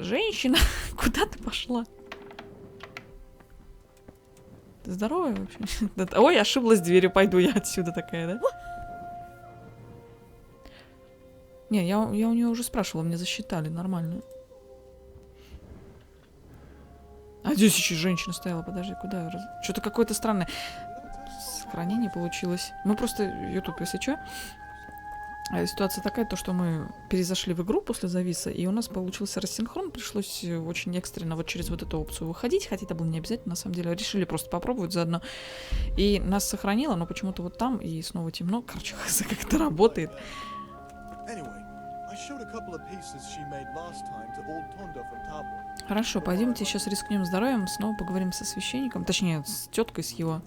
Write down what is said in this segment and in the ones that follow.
Женщина, куда ты пошла? Ты здоровая вообще? Ой, ошиблась дверью, пойду я отсюда такая, да? Не, я у нее уже спрашивала, мне засчитали, нормально. А здесь еще женщина стояла, подожди, куда? Что-то какое-то странное. Сохранение получилось. Мы просто, YouTube, если что. Ситуация такая, то, что мы перезашли в игру после зависа, и у нас получился рассинхрон, пришлось очень экстренно вот через вот эту опцию выходить, хотя это было не обязательно, на самом деле, решили просто попробовать заодно. И нас сохранило, но почему-то вот там, и снова темно, короче, как это работает. Хорошо, пойдемте сейчас рискнем здоровьем, снова поговорим со священником, точнее, с теткой, с его.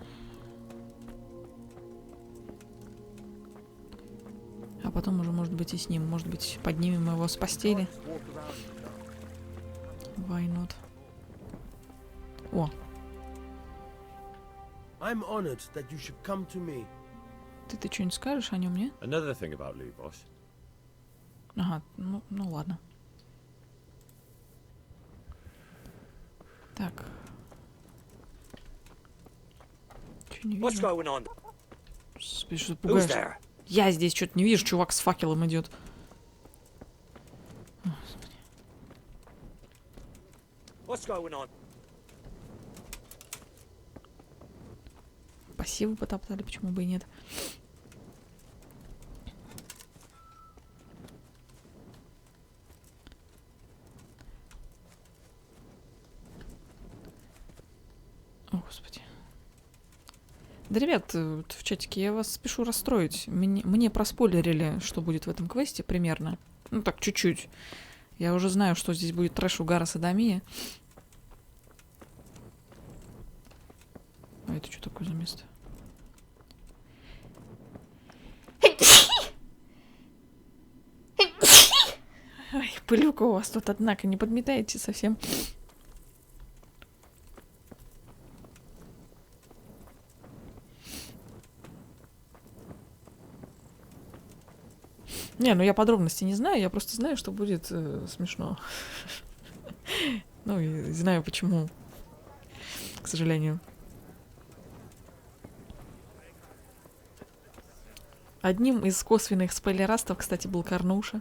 А потом уже, может быть, и с ним. Может быть, поднимем его с постели. Why not? О. Ты что-нибудь скажешь о нем, не? Ага, ну ладно. Так. Чё не вижу? Господи, что ты пугаешь? Я здесь что-то не вижу, чувак с факелом идет. Пассивы потоптали, почему бы и нет. О, Господи. Да, ребят, в чатике я вас спешу расстроить. Мне проспойлерили, что будет в этом квесте примерно. Ну так, чуть-чуть. Я уже знаю, что здесь будет трэш, угара, содомия. А это что такое за место? Ой, пылюка у вас тут, однако, не подметаете совсем. Не, ну я подробностей не знаю, я просто знаю, что будет смешно. Ну и знаю почему, к сожалению. Одним из косвенных спойлерастов, кстати, был Корнуша.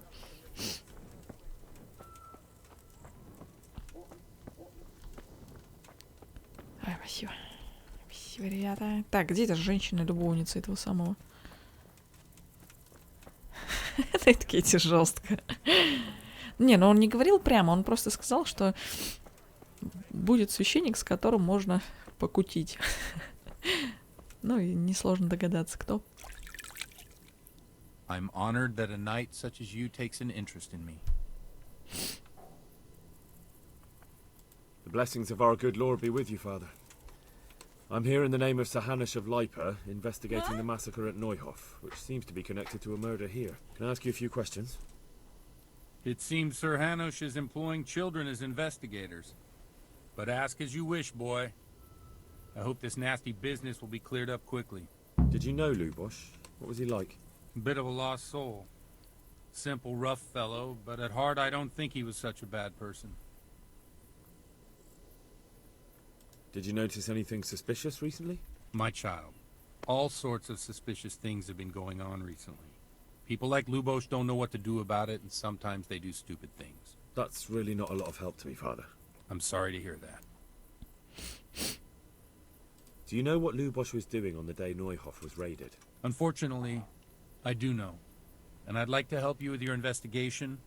Ой, спасибо. Спасибо, ребята. Так, где эта женщина-любовница этого самого? Это Кейти жестко. Не, ну он не говорил прямо, он просто сказал, что будет священник, с которым можно покутить. Ну и несложно догадаться, кто. I'm honored that a knight such as you takes an interest in me. The blessings of our good Lord be with you, Father. I'm here in the name of Sir Hanush of Lipa, investigating the massacre at Neuhof, which seems to be connected to a murder here. Can I ask you a few questions? It seems Sir Hanush is employing children as investigators. But ask as you wish, boy. I hope this nasty business will be cleared up quickly. Did you know Lubosh? What was he like? A bit of a lost soul. Simple, rough fellow, but at heart I don't think he was such a bad person. Did you notice anything suspicious recently? My child, all sorts of suspicious things have been going on recently. People like Lubosh don't know what to do about it, and sometimes they do stupid things. That's really not a lot of help to me, Father. I'm sorry to hear that. Do you know what Lubosh was doing on the day Neuhof was raided? Unfortunately, I do know. And I'd like to help you with your investigation,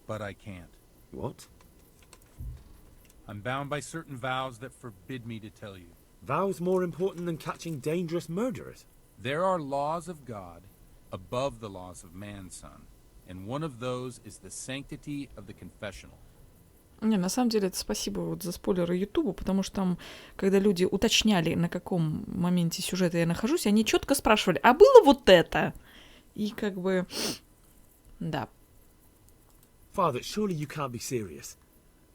but I can't. What? I'm bound by certain vows that forbid me to tell you. Vows more important than catching dangerous murderers? There are laws of God above the laws of man, son. And one of those is the sanctity of the confessional. Не, на самом деле, это спасибо вот за спойлеры Ютубу, потому что там, когда люди уточняли, на каком моменте сюжета я нахожусь, они четко спрашивали, а было вот это? И как бы, да. Father, surely you can't be serious.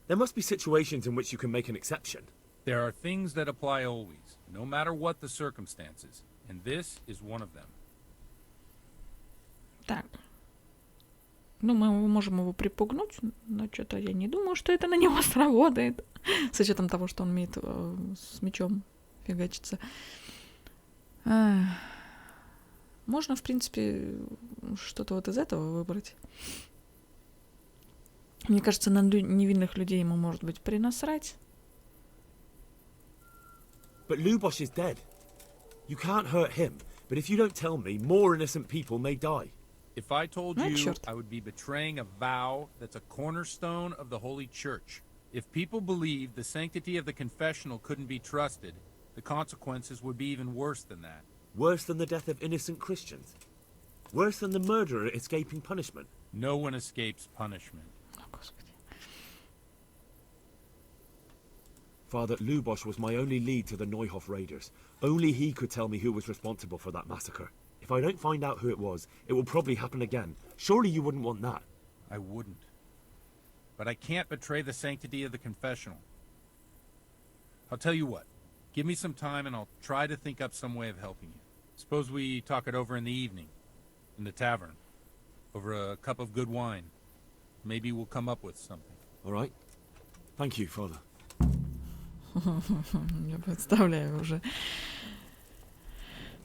There must be situations in which you can make an exception. There are things that apply always, no matter what the circumstances, and this is one of them. Так. Ну, мы можем его припугнуть, но что-то я не думаю, что это на него сработает. С учетом того, что он умеет с мечом фигачиться. Можно, в принципе, что-то вот из этого выбрать. Мне кажется, на невинных людей ему, может быть, принасрать. But Lubosh is dead. You can't hurt him, but if you don't tell me, more innocent people may die. If I told Ну, you, чёрт. I would be betraying a vow that's a cornerstone of the Holy Church. If people believed the sanctity of the confessional couldn't be trusted, the consequences would be even worse than that. Worse than the death of innocent Christians? Worse than the murderer escaping punishment? No one escapes punishment. О, Господи. Father, Lubosh was my only lead to the Neuhof raiders. Only he could tell me who was responsible for that massacre. If I don't find out who it was, it will probably happen again. Surely you wouldn't want that. I wouldn't. But I can't betray the sanctity of the confessional. I'll tell you what. Give me some time and I'll try to think up some way of helping you. Suppose we talk it over in the evening, in the tavern, over a cup of good wine. Maybe we'll come up with something. All right. Thank you, Father. Я представляю уже.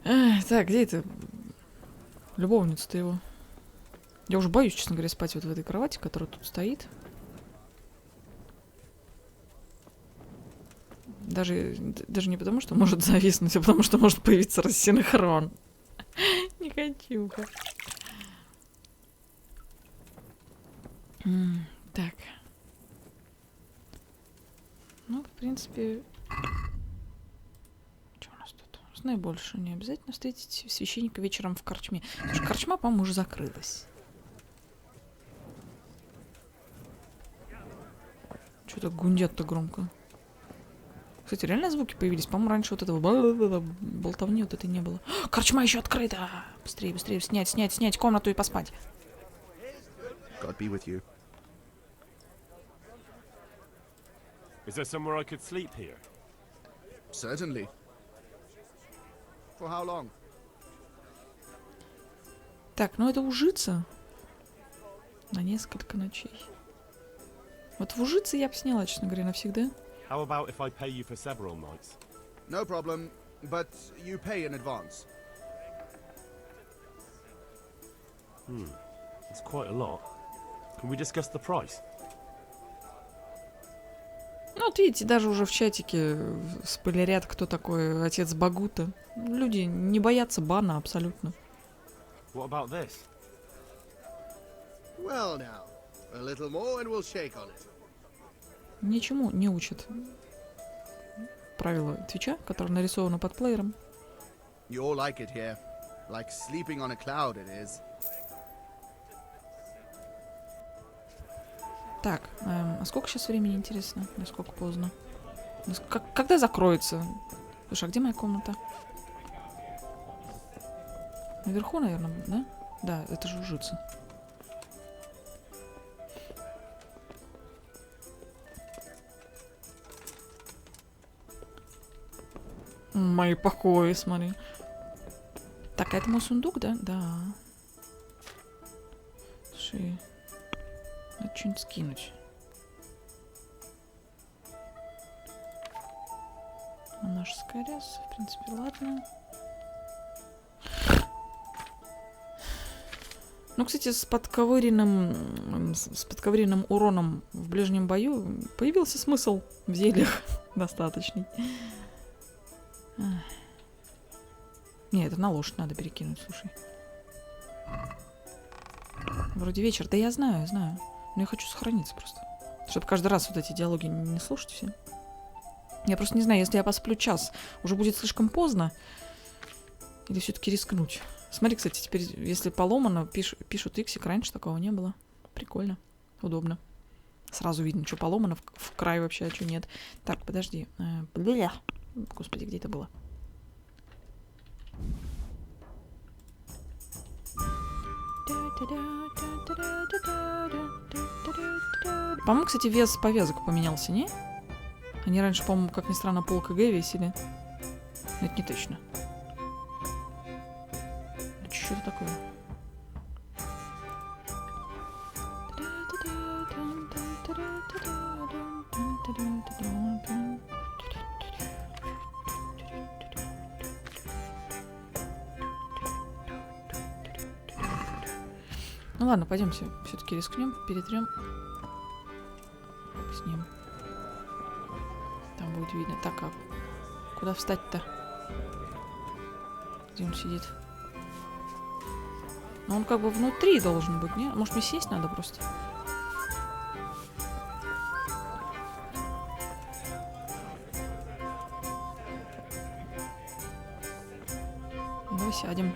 Так, где это? Любовница-то его. Я уже боюсь, честно говоря, спать вот в этой кровати, которая тут стоит. Даже не потому, что может зависнуть, а потому, что может появиться рассинхрон. Не хочу. Так. Ну, в принципе... Что у нас тут? Знаю больше. Не обязательно встретить священника вечером в корчме. Потому что корчма, по-моему, уже закрылась. Что-то гундят-то громко. Кстати, реально звуки появились? По-моему, раньше вот этого болтовни вот этой не было. Корчма еще открыта! Быстрее, быстрее, снять комнату и поспать. God be with you. Is there somewhere I could sleep here? Certainly. For how long? Так, ну это ужиться на несколько ночей. Вот в ужиться я бы сняла, честно говоря, навсегда. How about if I pay you for several nights? No problem, but you pay in advance. It's quite a lot. Can we discuss the price? Ну, вот видите, даже уже в чатике спойлерят, кто такой отец Багута. Люди не боятся бана абсолютно. What about this? Well now, a little more and we'll shake on it. Ничему не учат правила Твича, которое нарисовано под плеером. You all like it here. Like sleeping on a cloud it is. Так, а сколько сейчас времени, интересно? Насколько поздно? Когда закроется? Слушай, а где моя комната? Наверху, наверное, да? Да, это же ужиться. Мои покои, смотри. Так, а это мой сундук, да? Да. Слушай, надо что-нибудь скинуть. Монашеская ряса, в принципе, ладно. Ну, кстати, с подковыренным уроном в ближнем бою появился смысл в зельях достаточный. Не, это на лошадь надо перекинуть, слушай. Вроде вечер. Да я знаю. Но я хочу сохраниться просто. Чтобы каждый раз вот эти диалоги не слушать все. Я просто не знаю, если я посплю час, уже будет слишком поздно. Или все-таки рискнуть. Смотри, кстати, теперь, если поломано, пишут иксик. Раньше такого не было. Прикольно. Удобно. Сразу видно, что поломано в край вообще, а что нет. Так, подожди. Бля. Господи, где это было? По-моему, кстати, вес повязок поменялся, не? Они раньше, по-моему, как ни странно, пол КГ весили. Но это не точно. Это что-то такое. Ну ладно, пойдемте, все-таки рискнем, перетрем с ним. Там будет видно. Так, а куда встать-то? Где он сидит? Ну он как бы внутри должен быть, не? Может мне сесть надо просто? Давай сядем.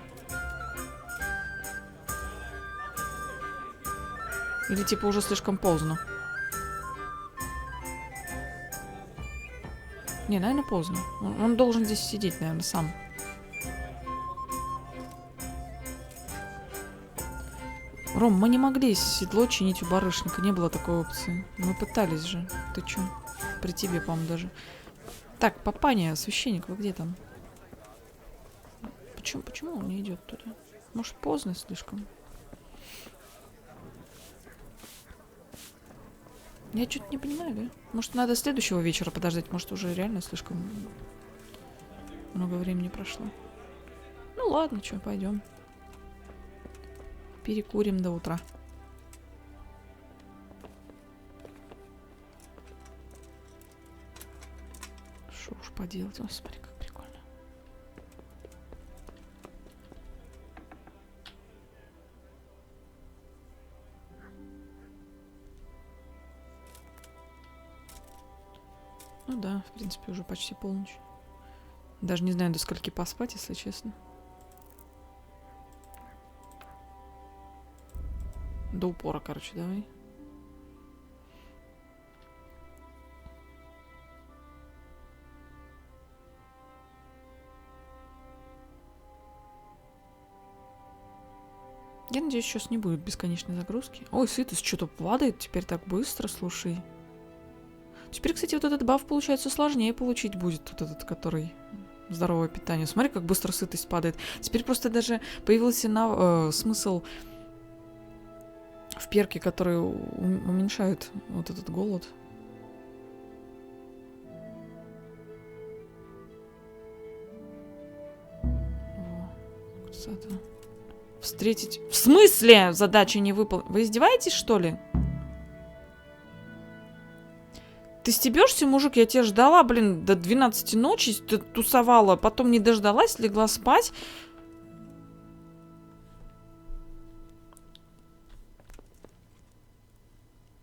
Или типа уже слишком поздно? Не, наверное, поздно. Он должен здесь сидеть, наверное, сам. Ром, мы не могли седло чинить у барышника. Не было такой опции. Мы пытались же. Ты чё? При тебе, по-моему, даже. Так, папаня, священник, вы где там? Почему он не идет туда? Может, поздно слишком? Я что-то не понимаю, да? Может, надо следующего вечера подождать? Может, уже реально слишком много времени прошло. Ну ладно, что, пойдем. Перекурим до утра. Что уж поделать? О, смотри, как прикольно. Ну да, в принципе, уже почти полночь. Даже не знаю, до скольки поспать, если честно. До упора, короче, давай. Я надеюсь, сейчас не будет бесконечной загрузки. Ой, сытость что-то падает теперь так быстро, слушай. Теперь, кстати, вот этот баф, получается, сложнее получить будет. Вот этот, который здоровое питание. Смотри, как быстро сытость падает. Теперь просто даже появился смысл в перке, которые уменьшают вот этот голод. О, красота. Встретить... В смысле? Задача не выполнена. Вы издеваетесь, что ли? Ты стебешься, мужик? Я тебя ждала, блин, до 12 ночи тусовала, потом не дождалась, легла спать.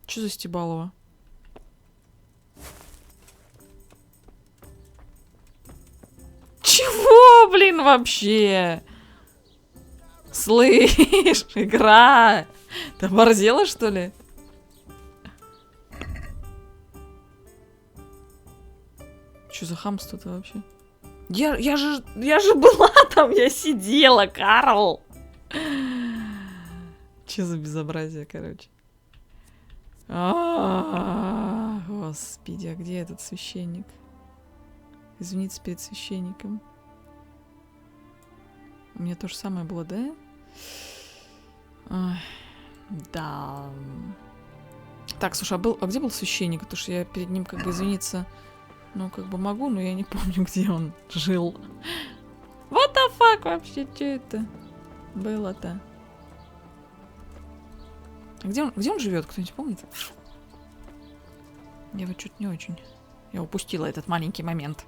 Что за стебалово? Чего, блин, вообще? Слышь, игра. Ты оборзела, что ли? Что за хамство-то вообще? Я же была там, я сидела, Карл. Что за безобразие, короче? Господи, а где этот священник? Извиниться перед священником. У меня то же самое было, да? Ой, да. Так, слушай, а где был священник? Потому что я перед ним как бы извиниться, ну, как бы могу, но я не помню, где он жил. What the fuck вообще? Что это было-то? Где он живет? Кто-нибудь помнит? Я вот чуть не очень. Я упустила этот маленький момент.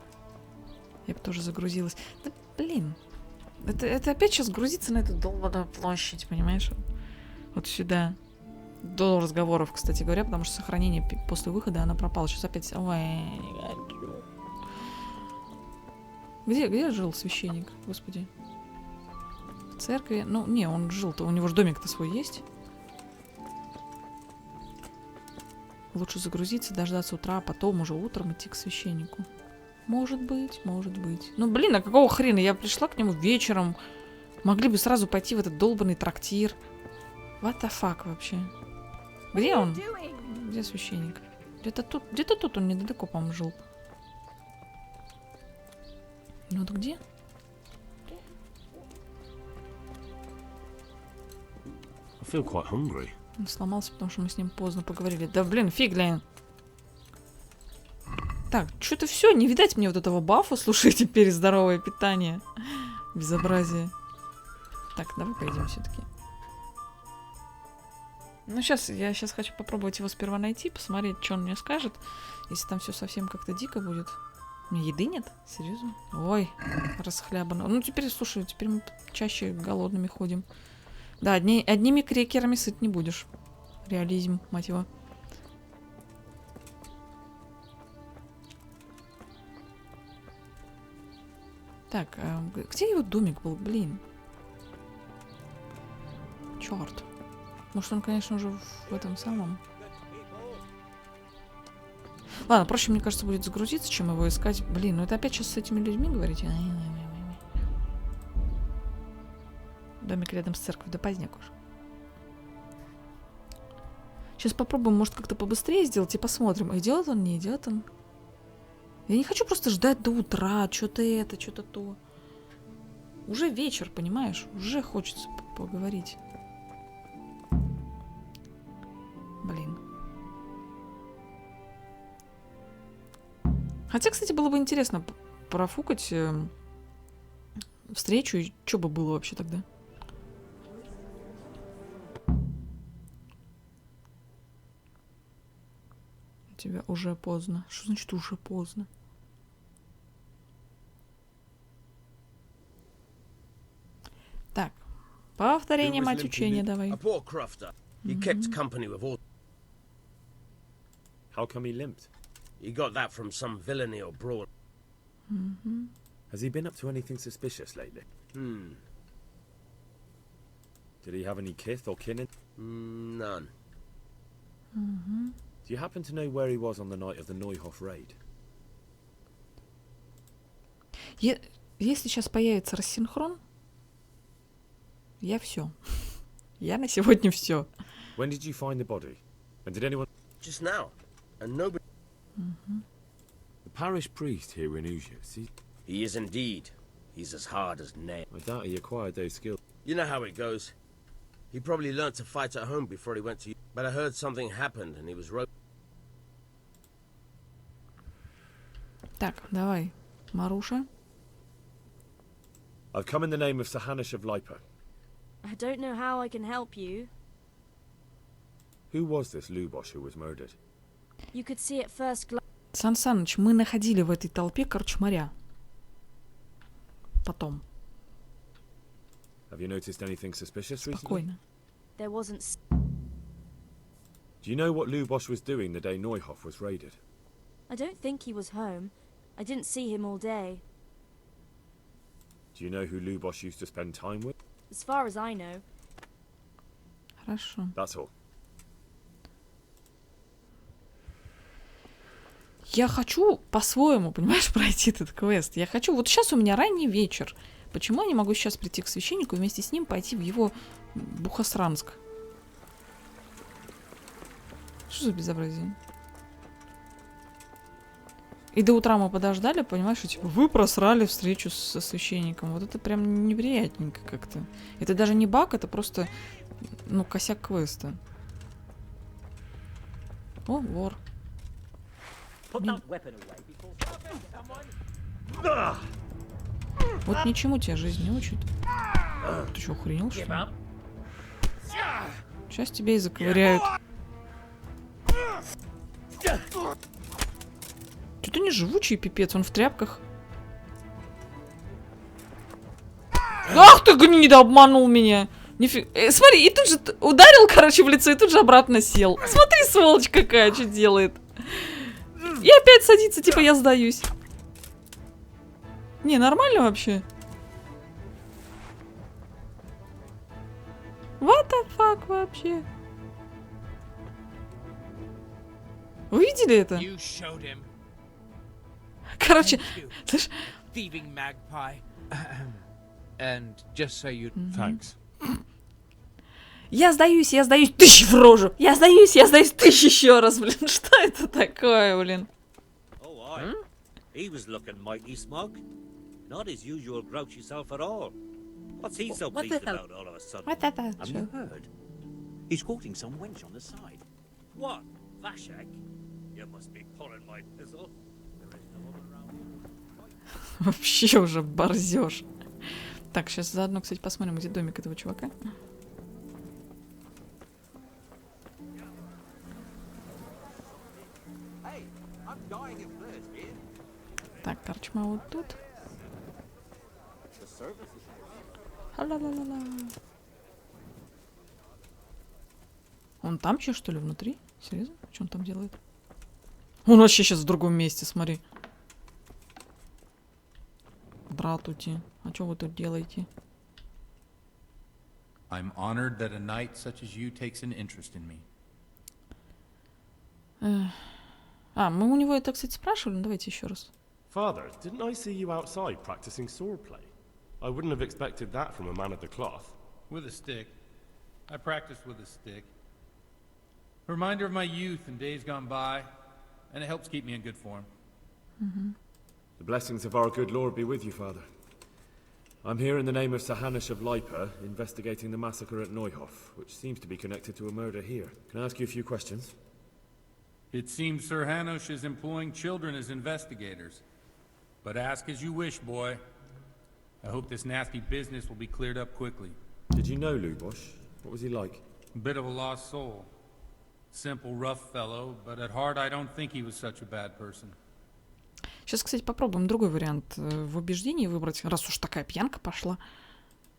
Я бы тоже загрузилась. Да, блин. Это опять сейчас грузится на эту долбаную площадь, понимаешь? Вот сюда. До разговоров, кстати говоря, потому что сохранение после выхода она пропала. Сейчас опять... Ой, где жил священник? Господи. В церкви? Ну, не, он жил-то. У него же домик-то свой есть. Лучше загрузиться, дождаться утра, а потом уже утром идти к священнику. Может быть, может быть. Ну, блин, а какого хрена? Я пришла к нему вечером. Могли бы сразу пойти в этот долбанный трактир. What the fuck вообще? Где он? Где священник? Где-то тут он недалеко, по-моему, жил. Ну, вот где? I feel quite hungry. Он сломался, потому что мы с ним поздно поговорили. Да блин, фиглин. Так, что-то все, не видать мне вот этого бафа, слушай, теперь здоровое питание. Безобразие. Так, давай пойдем все-таки. Ну, я сейчас хочу попробовать его сперва найти, посмотреть, что он мне скажет. Если там все совсем как-то дико будет. У меня еды нет? Серьезно? Ой, расхлябано. Ну, теперь, слушай, теперь мы чаще голодными ходим. Да, одними крекерами сыт не будешь. Реализм, мать его. Так, где его домик был? Блин. Черт. Может, он, конечно, уже в этом самом. Ладно, проще, мне кажется, будет загрузиться, чем его искать. Блин, ну это опять сейчас с этими людьми говорите? Домик рядом с церковью, да поздняк уже. Сейчас попробуем, может, как-то побыстрее сделать и посмотрим, идет он, не идет он. Я не хочу просто ждать до утра, что-то это, что-то то. Уже вечер, понимаешь? Уже хочется поговорить. Блин. Хотя, кстати, было бы интересно профукать встречу, и что бы было вообще тогда. У тебя уже поздно. Что значит уже поздно? Так, повторение, мать учения, давай. He kept company with all. How come he limped? He got that from some villainy or brawl. Has he been up to anything suspicious lately? Did he have any kith or kin in? None. Do you happen to know where he was on the night of the Neuhof raid? Если сейчас появится рассинхрон, я все. Я на сегодня все. When did you find the body? And did anyone... Just now. And nobody... The parish priest here in Ujias, He is indeed. He's as hard as nails. I doubt he acquired those skills. You know how it goes. He probably learnt to fight at home before he went to... But I heard something happened and he was roped. Так, давай, Маруша. I've come in the name of Sahanish of Lipa. I don't know how I can help you. Who was this Lubosh who was murdered? You could see at first glance. Сан Саныч, мы находили в этой толпе корчмаря. Потом. Have you noticed anything suspicious recently? Спокойно. There wasn't. Do you know what Lubosh was doing the day Neuhof was raided? I don't think he was home. I didn't see him all day. Do you know who Lubosh used to spend time with? As far as I know. Хорошо. That's all. Я хочу по-своему, понимаешь, пройти этот квест. Я хочу... Вот сейчас у меня ранний вечер. Почему я не могу сейчас прийти к священнику и вместе с ним пойти в его Бухасранск? Что за безобразие? И до утра мы подождали, понимаешь, и типа вы просрали встречу со священником. Вот это прям неприятненько как-то. Это даже не баг, это просто, ну, косяк квеста. О, вор. Вот ничему тебя жизнь не учит. Ты что, охренел, что ли? Сейчас тебя и заковыряют. Что-то не живучий пипец, он в тряпках. Ах ты, гнида, обманул меня. Смотри, и тут же ударил, короче, в лицо, и тут же обратно сел. Смотри, сволочь какая, что делает. И опять садится, типа я сдаюсь. Не, нормально вообще? What the fuck вообще? Вы видели это? Короче, слышь... Thanks. Я сдаюсь, тыщ в рожу. Я сдаюсь, тыщ еще раз, блин. Что это такое, блин? He was looking mighty smug. Not his usual grouchy self at all. What's he so pleased about all of a sudden? Вот это. Have you heard? He's courting some wench on the side. What? Vashek? You must be pulling my pizzle. There is no one around here. Вообще уже борзёшь. Так, сейчас заодно, кстати, посмотрим, где домик этого чувака. Так, корчма вот тут. Ла-ла-ла-ла. Он там еще, что ли, внутри? Серьезно? Что он там делает? Он вообще сейчас в другом месте, смотри. Здравствуйте. А что вы тут делаете? I'm honored that a knight such as you takes an interest in me. Мы у него это, кстати, спрашивали. Ну, давайте еще раз. Father, didn't I see you outside practicing swordplay? I wouldn't have expected that from a man of the cloth. With a stick. I practice with a stick. A reminder of my youth and days gone by, and it helps keep me in good form. The blessings of our good Lord be with you, Father. I'm here in the name of Sir Hanush of Leipa, investigating the massacre at Neuhof, which seems to be connected to a murder here. Can I ask you a few questions? It seems Sir Hanush is employing children as investigators. But ask as you wish, boy. I hope this nasty business will be cleared up quickly. Did you know Lubosh? What was he like? A bit of a lost soul. Simple, rough fellow, but at heart I don't think he was such a bad person. Сейчас, кстати, попробуем другой вариант в убеждении выбрать, раз уж такая пьянка пошла.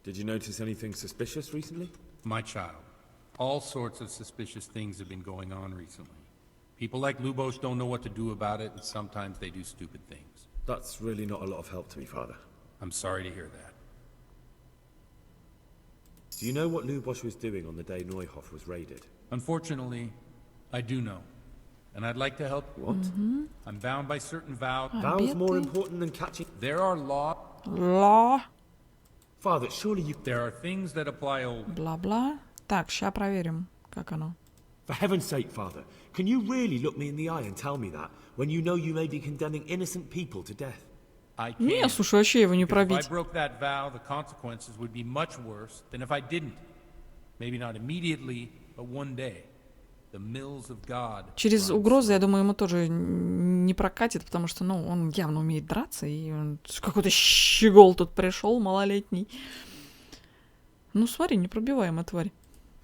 Did you notice anything suspicious recently? My child, all sorts of suspicious things have been going on recently. People like Lubosh don't know what to do about it, and sometimes they do stupid things. That's really not a lot of help to me, Father. I'm sorry to hear that. Do you know what Lubosh was doing on the day Neuhof was raided? Unfortunately, I do know. And I'd like to help. What? I'm bound by certain vows. Vows more important than catching... There are laws. Ла. Father, surely you... There are things that apply always. Бла-бла. Так, ща проверим, как оно. For heaven's sake, Father, can you really look me in the eye and tell me that, when you know you may be condemning innocent people to death? I can't. Не, слушай, вообще его не Because if I пробить. broke that vow, the consequences would be much worse than if I didn't. Maybe not immediately, but one day. The mills of God. Через угрозы, я думаю, ему тоже не прокатит, потому что, ну, он явно умеет драться, и он какой-то щегол тут пришел, малолетний. Ну, смотри, непробиваемая тварь.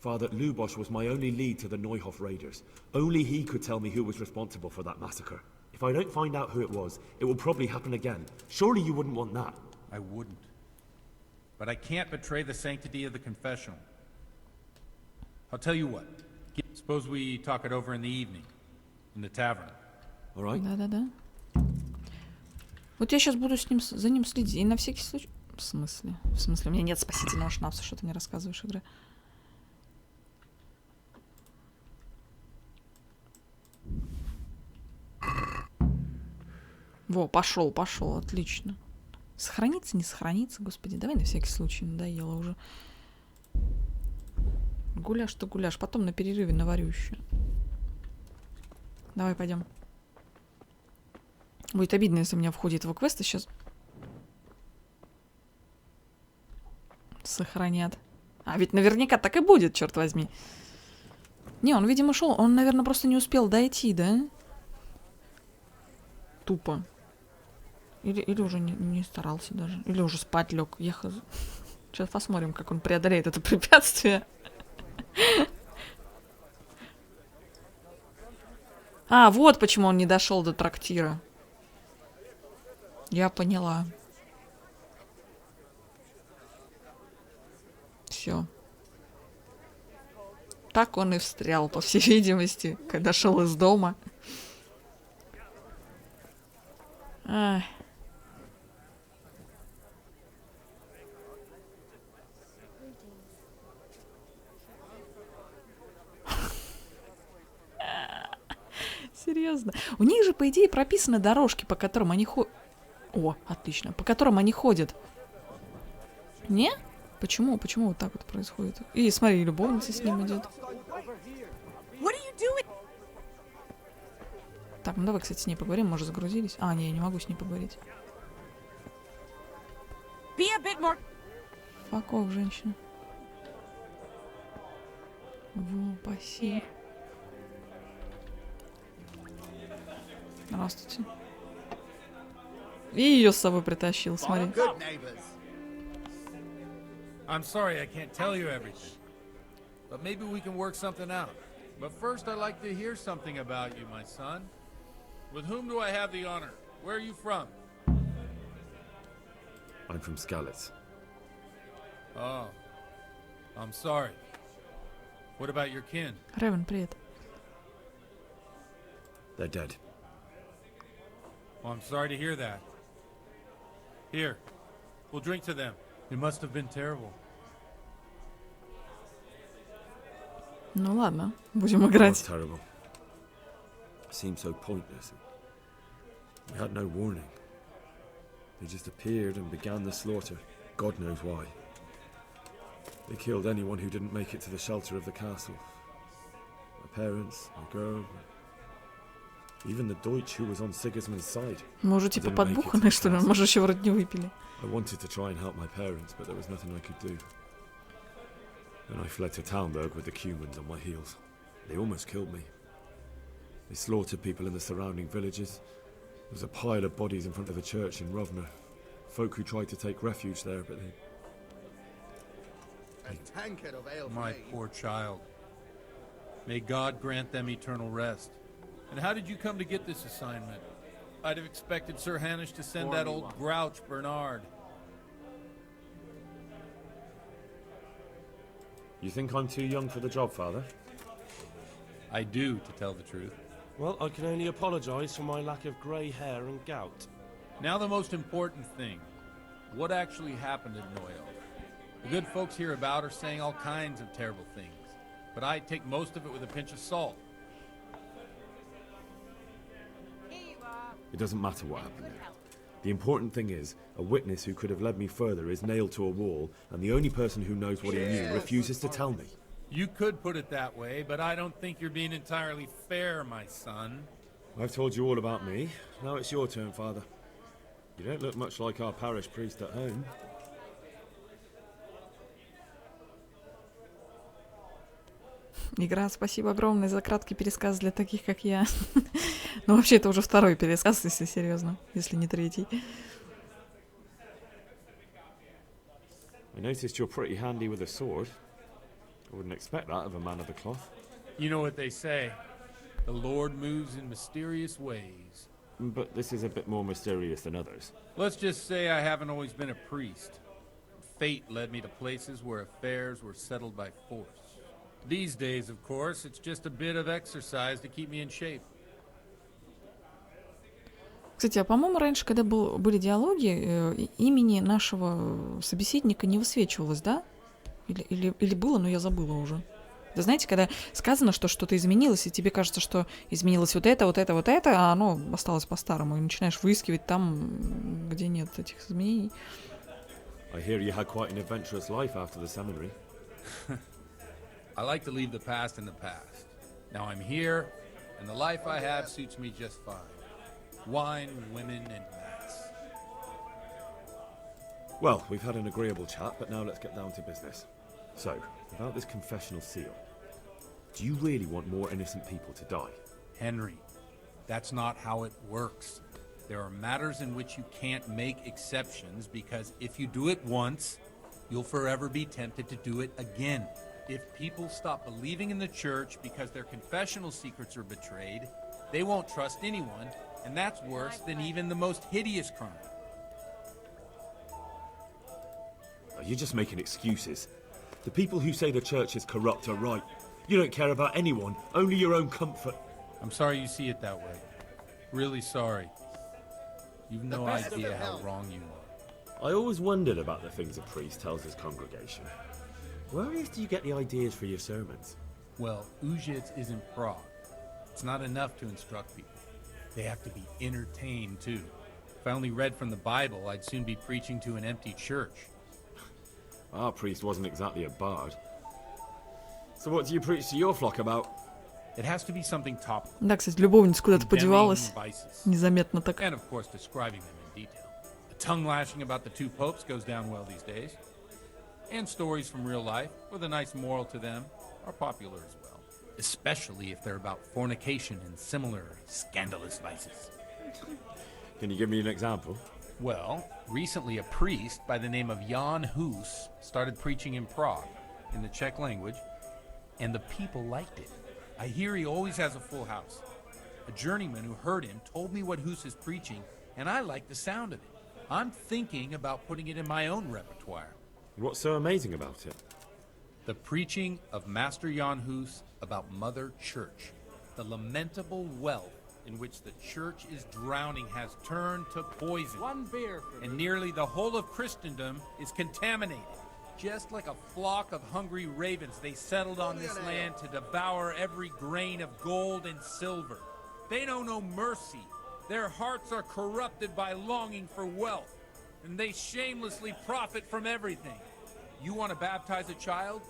Father, Lubosh was my only lead to the Neuhof raiders. Only he could tell me who was responsible for that massacre. If I don't find out who it was, it will probably happen again. Surely you wouldn't want that. I wouldn't. But I can't betray the sanctity of the confessional. I'll tell you what. Suppose we talk it over in the evening, in the tavern. All right? Да-да-да. Вот я сейчас буду за ним следить. И на всякий случай... В смысле? В смысле? У меня нет спасительного шнапса, что ты мне рассказываешь, игра. Во, пошел, отлично. Сохранится, не сохранится, господи, давай на всякий случай, надоело уже. Гуляш-то гуляш, потом на перерыве наварю еще. Давай, пойдем. Будет обидно, если у меня входит в квесты сейчас. Сохранят. А ведь наверняка так и будет, черт возьми. Не, он, видимо, шел. Он, наверное, просто не успел дойти, да? Тупо. Или уже не старался даже. Или уже спать лег. Сейчас посмотрим, как он преодолеет это препятствие. А, вот почему он не дошел до трактира. Я поняла. Все. Так он и встрял, по всей видимости, когда шел из дома. Ах. Серьезно. У них же, по идее, прописаны дорожки, по которым они ходят. О, отлично. По которым они ходят. Не? Почему? Почему вот так вот происходит? И смотри, любовница с ним идет. Так, ну давай, кстати, с ней поговорим. Может, загрузились? А, не, я не могу с ней поговорить. Факов, женщина. Во, спасибо. Здравствуйте. И ее с собой притащил, смотри. Good neighbors. I'm sorry I can't tell you everything, but maybe we can work something out. But first I'd like to hear something about you, my son. With whom do I have the honor? Where are you from? I'm from Skalitz. Oh, I'm sorry. What about your kin? Ревен, привет. They're dead. Well, I'm sorry to hear that. Here, we'll drink to them. It must have been terrible. Ну ладно, будем It was играть. terrible. It seemed so pointless. We had no warning. They just appeared and began the slaughter. God knows why. They killed anyone who didn't make it to the shelter of the castle. My parents, my girl, even the Deutsch who was on Sigismund's side. Мы уже типа подбуханы, что ли? Мы же еще вроде не выпили. I wanted to try and help my parents, but there was nothing I could do. Then I fled to Talmberg with the Cumans on my heels. They almost killed me. They slaughtered people in the surrounding villages. There was a pile of bodies in front of the church in Rovna. Folk who tried to take refuge there, but they... A tankard of ale for My me. poor child. May God grant them eternal rest. And how did you come to get this assignment? I'd have expected Sir Hanish to send that old grouch Bernard. You think I'm too young for the job, Father? I do, to tell the truth. Well, I can only apologise for my lack of grey hair and gout. Now the most important thing. What actually happened in Noel? The good folks hereabout are saying all kinds of terrible things, but I take most of it with a pinch of salt. It doesn't matter what happened there. The important thing is, a witness who could have led me further is nailed to a wall, and the only person who knows what he knew refuses to tell me. You could put it that way, but I don't think you're being entirely fair, my son. I've told you all about me. Now it's your turn, Father. You don't look much like our parish priest at home. Игра, спасибо огромное за краткий пересказ для таких, как я. Ну, вообще, это уже второй пересказ, если серьезно, если не третий. I noticed you're pretty handy with a sword. I wouldn't expect that of a man of the cloth. You know what they say. The Lord moves in mysterious ways. But this is a bit more mysterious than others. Let's just say I haven't always been a priest. Fate led me to places where affairs were settled by force. These days, of course, it's just a bit of exercise to keep me in shape. Кстати, а по-моему, раньше, когда были диалоги, имени нашего собеседника не высвечивалось, да? Или было, но я забыла уже. Да знаете, когда сказано, что что-то изменилось, и тебе кажется, что изменилось вот это, а оно осталось по-старому, и начинаешь выискивать там, где нет этих изменений. I hear you had quite an adventurous life after the seminary. I like to leave the past in the past. Now I'm here, and the life I have suits me just fine. Wine, women, and mass. Well, we've had an agreeable chat, but now let's get down to business. So, about this confessional seal. Do you really want more innocent people to die? Henry, that's not how it works. There are matters in which you can't make exceptions because if you do it once, you'll forever be tempted to do it again. If people stop believing in the church because their confessional secrets are betrayed, they won't trust anyone, and that's worse than even the most hideous crime. You're just making excuses. The people who say the church is corrupt are right. You don't care about anyone, only your own comfort. I'm sorry you see it that way. Really sorry. You've no idea how wrong you are. I always wondered about the things a priest tells his congregation. Where on earth do you get the ideas for your sermons? Well, Ujits isn't Prague. It's not enough to instruct people. They have to be entertained, too. If I only read from the Bible, I'd soon be preaching to an empty church. Our priest wasn't exactly a bard. So what do you preach to your flock about? It has to be something topical. Да, кстати, любовница куда-то подевалась. Vices. Незаметно так. And of course, describing them in detail. The tongue lashing about the two popes goes down well these days. And stories from real life with a nice moral to them. are popular as well, especially if they're about fornication and similar scandalous vices. Can you give me an example? Well, recently a priest by the name of Jan Hus started preaching in Prague, in the Czech language, and the people liked it. I hear he always has a full house. A journeyman who heard him told me what Hus is preaching, and I like the sound of it. I'm thinking about putting it in my own repertoire. What's so amazing about it? The preaching of Master Jan Hus about Mother Church. The lamentable wealth in which the church is drowning has turned to poison. One beer for And nearly the whole of Christendom is contaminated. Just like a flock of hungry ravens, they settled on this land to devour every grain of gold and silver. They know no mercy. Their hearts are corrupted by longing for wealth, and they shamelessly profit from everything. You want to baptize a child?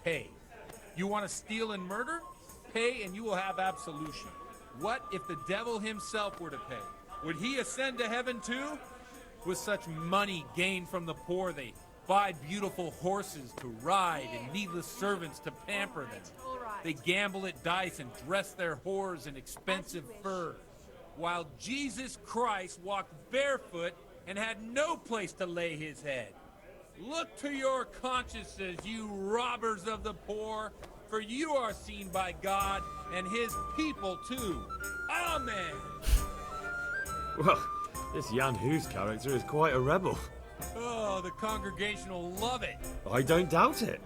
Pay. You want to steal and murder? Pay and you will have absolution. What if the devil himself were to pay? Would he ascend to heaven too? With such money gained from the poor, they buy beautiful horses to ride and needless servants to pamper them. They gamble at dice and dress their whores in expensive furs, while Jesus Christ walked barefoot and had no place to lay his head. Look to your consciences, you robbers of the poor, for you are seen by God and his people too. Amen. Well, this Jan Hus character is quite a rebel. Oh, the congregation will love it. I don't doubt it.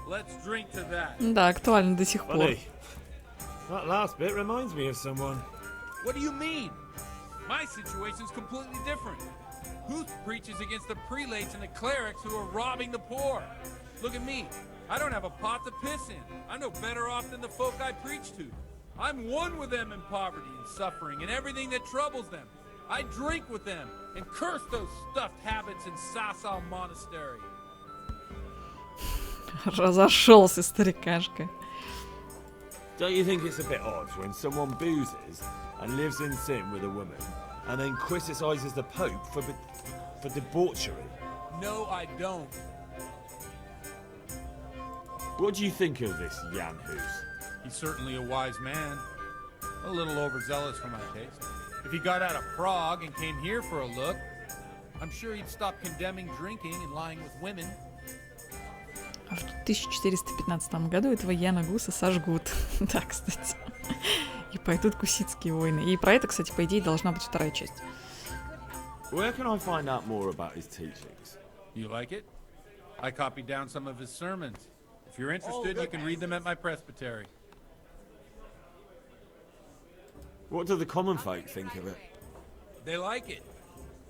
Let's drink to that. Да, актуально до сих пор. Funny. That last bit reminds me of someone. What do you mean? My situation's completely different. Huth preaches against the prelates and the clerics who are robbing the poor. Look at me. I don't have a pot to piss in. I'm no better off than the folk I preach to. I'm one with them in poverty and suffering and everything that troubles them. I drink with them and curse those stuffed habits in Sasau Monastery. Разошелся старикашка. Don't you think it's a bit odd when someone boozes and lives in sin with a woman and then criticises the Pope for debauchery? No, I don't. What do you think of this Jan Hus? He's certainly a wise man. A little overzealous for my taste. If he got out of Prague and came here for a look, I'm sure he'd stop condemning drinking and lying with women. А в 1415 году этого Яна Гуса сожгут. Да, кстати. И пойдут гуситские войны. И про это, кстати, по идее, должна быть вторая часть. Where can I find out more about his teachings? You like it? I copied down some of his sermons. If you're interested, you can read them at my presbytery. What do the common folk think of it? They like it.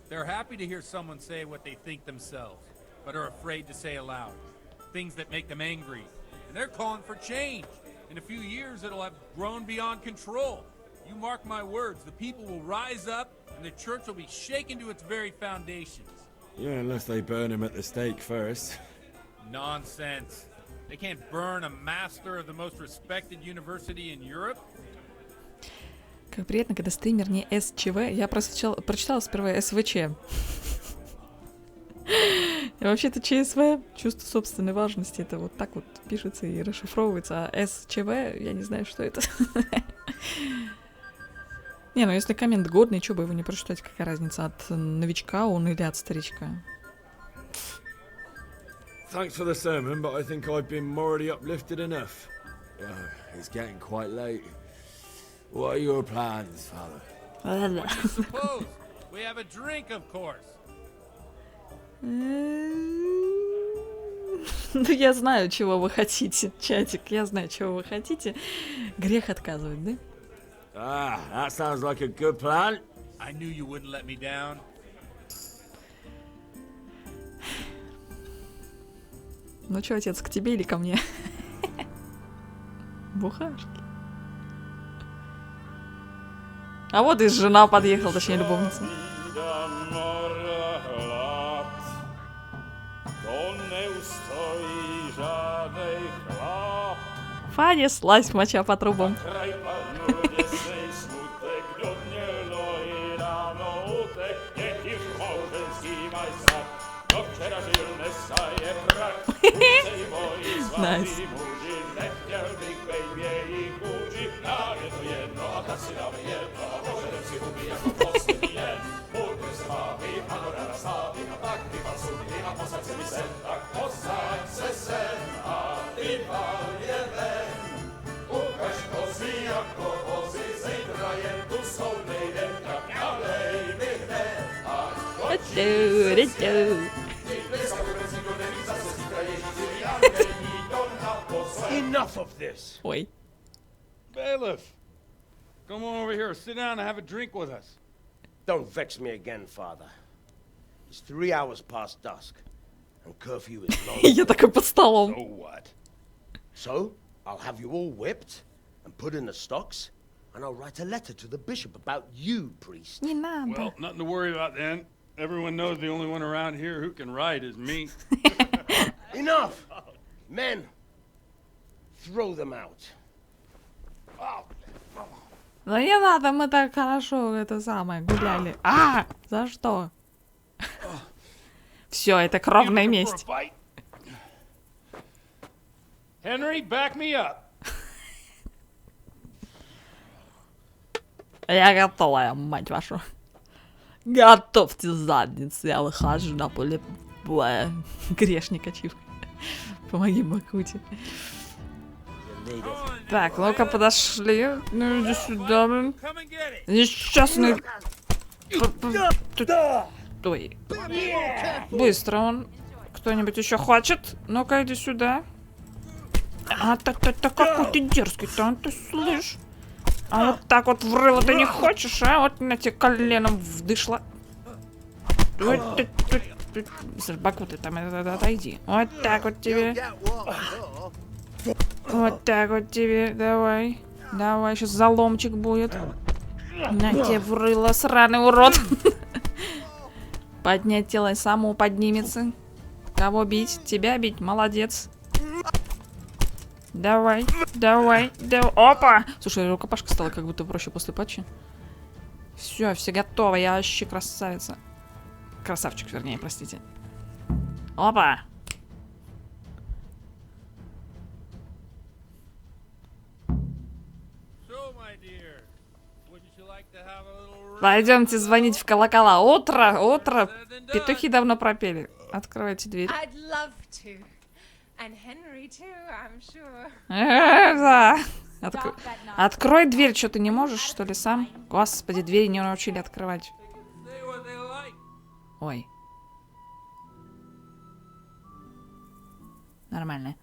They're happy to hear someone say what they think themselves, but are afraid to say aloud. Things that make them angry. And they're calling for change. In a few years, it'll have grown beyond control. You mark my words, the people will rise up, and the church will be shaken to its very foundations. Yeah, unless they burn him at the stake first. Nonsense. They can't burn a master of the most respected university in Europe. Как приятно, когда стример не СЧВ. Я прочитала сперва СВЧ. И вообще-то ЧСВ, чувство собственной важности, это вот так вот пишется и расшифровывается. А СЧВ, я не знаю, что это. Не, ну если коммент годный, что бы его не прочитать, какая разница, от новичка он или от старичка. Thanks for the sermon, but I think I've been morally uplifted enough. Oh, it's getting quite late. What are your plans, Father? What do you suppose? We have a drink, of course. Ну, я знаю, чего вы хотите, чатик, я знаю, чего вы хотите. Грех отказывать, да? Ah, that sounds like a good plan. I knew you wouldn't let me down. Ну что, отец, к тебе или ко мне? Бухашки. А вот и жена подъехала, точнее, любовница. Фаня слазь, моча по трубам. Найс. Enough of this. Ой. Bailiff, come on over here, sit down and have a drink with us. Don't vex me again, father. It's 3 hours past dusk, and curfew is long. Я такой под столом. So what? So, I'll have you all whipped and put in the stocks, and I'll write a letter to the bishop about you, priest. Не надо. Well, nothing to worry about then. Everyone knows the only one around here who can write is me. Enough! Men, throw them out. Ну не надо, мы так хорошо это самое гуляли. А, за что? Все, это кровная месть. Henry, back me up. Я готова, мать вашу. Готовьте задницы, я выхожу на поле боя. Грешник ачив. Помоги Бакути. Так, ну-ка подошли. Ну иди сюда, блин. Несчастный. Ой. Быстро он. Кто-нибудь еще хочет? Ну-ка иди сюда. А так какой ты дерзкий-то, ты слышь? А вот так вот в рыло ты не хочешь, а? Вот на тебе коленом вдышла. Баку, ты там отойди. Вот так вот тебе. Вот так вот тебе. Давай. Давай, сейчас заломчик будет. На тебе в рыло, сраный урод. Поднять тело и само поднимется. Кого бить? Тебя бить? Молодец. Давай, давай, давай. Опа! Слушай, рукопашка стала как будто проще после патча. Все готово, я вообще красавица. Красавчик, вернее, простите. Опа! Пойдемте звонить в колокола. Утро, утро. Петухи давно пропели. Открывайте дверь. Да. Открой дверь, что ты не можешь, что ли, сам? Господи, двери не научили открывать. Ой. Нормально.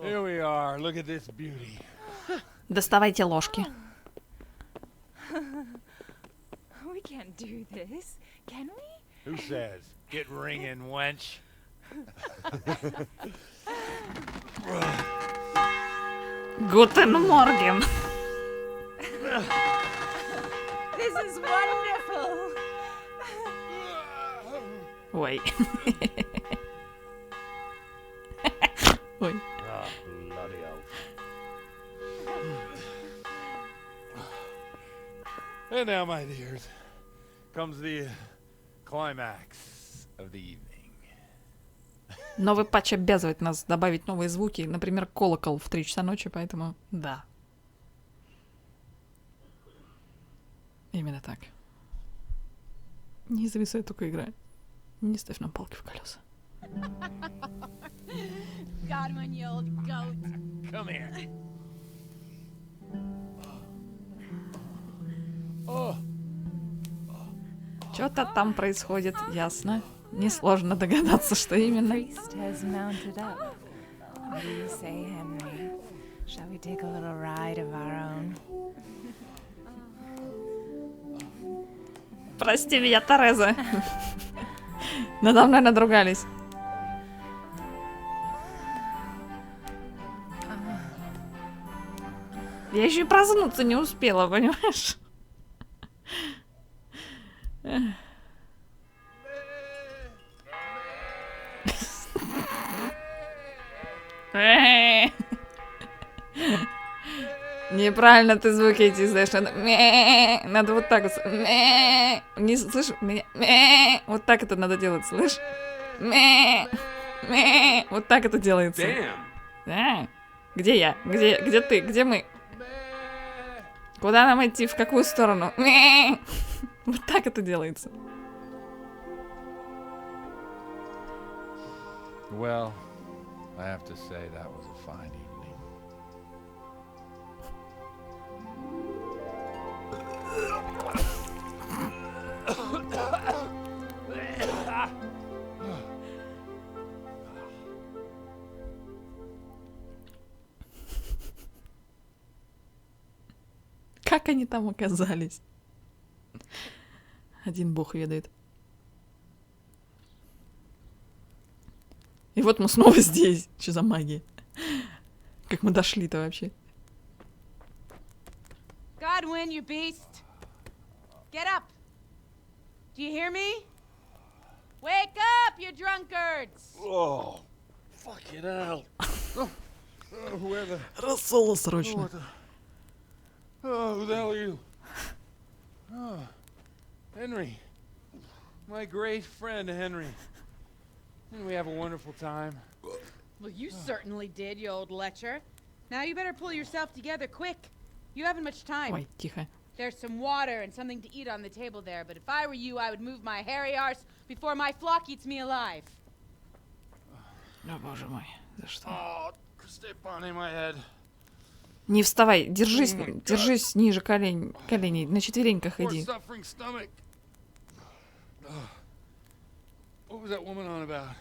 Here we are. Look at this beauty. Доставайте ложки. We can't do this, can we? Who says? Get ringing, wench. Guten Morgen. This is wonderful. Ой. Ой. Ah, bloody hell. And now, my dears, comes the climax of the evening. Новый патч обязывает нас добавить новые звуки. Например, колокол в 3 часа ночи, поэтому да. Именно так. Не зависай, только играй. Не ставь нам палки в колеса. God, my old goat. Come here. Что-то там происходит, ясно. Несложно догадаться, что именно. Priest has mounted up. What do you say, Henry? Shall we take a little ride of our own? Прости меня, Тереза. Надо мной надругались. Я еще и проснуться не успела, понимаешь? Неправильно ты звуки эти знаешь. Надо вот так вот. Не слышишь меня? Вот так это надо делать, слышишь? Вот так это делается. Да. Где я? Где ты? Где мы? Куда нам идти? В какую сторону? Вот так это делается. Well, I have to say that was a fine evening. Как они там оказались? Один бог ведает. И вот мы снова здесь. Что за магия? Как мы дошли-то вообще? Godwin, you beast! Get up! Do you hear me? Wake up, you drunkards! Oh, fucking hell. Whoever. Рассоло срочно. Oh, who the hell are you? Oh, Henry. My great friend, Henry. And we have a wonderful time. Well, you certainly did, you old lecher. Now you better pull yourself together quick. You haven't much time. Ой, тихо. There's some water and something to eat on the table there, but if I were you, I would move my hairy arse before my flock eats me alive. О, боже мой, за что? Oh, step on in my head. Не вставай, держись, держись ниже коленей, на четвереньках иди. Suffering stomach. What was that woman on about?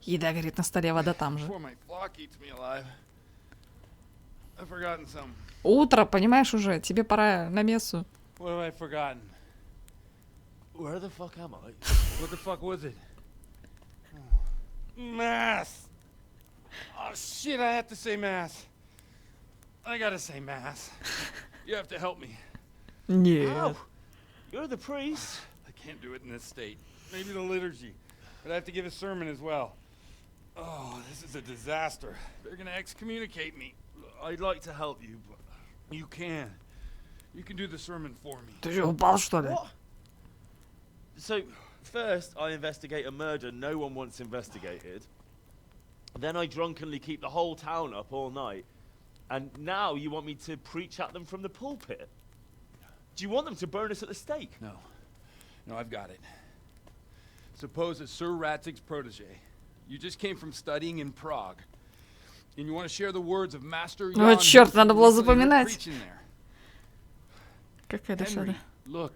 Еда горит на столе, вода там же. Before my flock eats me alive. I've forgotten something. Утро, понимаешь уже, тебе пора на мессу. What have I forgotten? Where the fuck am I? What the fuck was it? Mass! Oh shit, I have to say mass. I gotta say mass. You have to help me. Нет. Ow. You're the priest. I can't do it in this state. Maybe the liturgy. But I have to give a sermon as well. Oh, this is a disaster. They're gonna excommunicate me. I'd like to help you, but you can. You can do the sermon for me. Ты что, упал, что ли? What? So, first I investigate a murder no one wants investigated. Then I drunkenly keep the whole town up all night. And now you want me to preach at them from the pulpit? Do you want them to burn us at the stake? No. No, I've got it. Suppose that Sir Ratzig's protege. You just came from studying in Prague. And you want to share the words of Master Jan. О, черт, надо было запоминать. Какая досада. Look,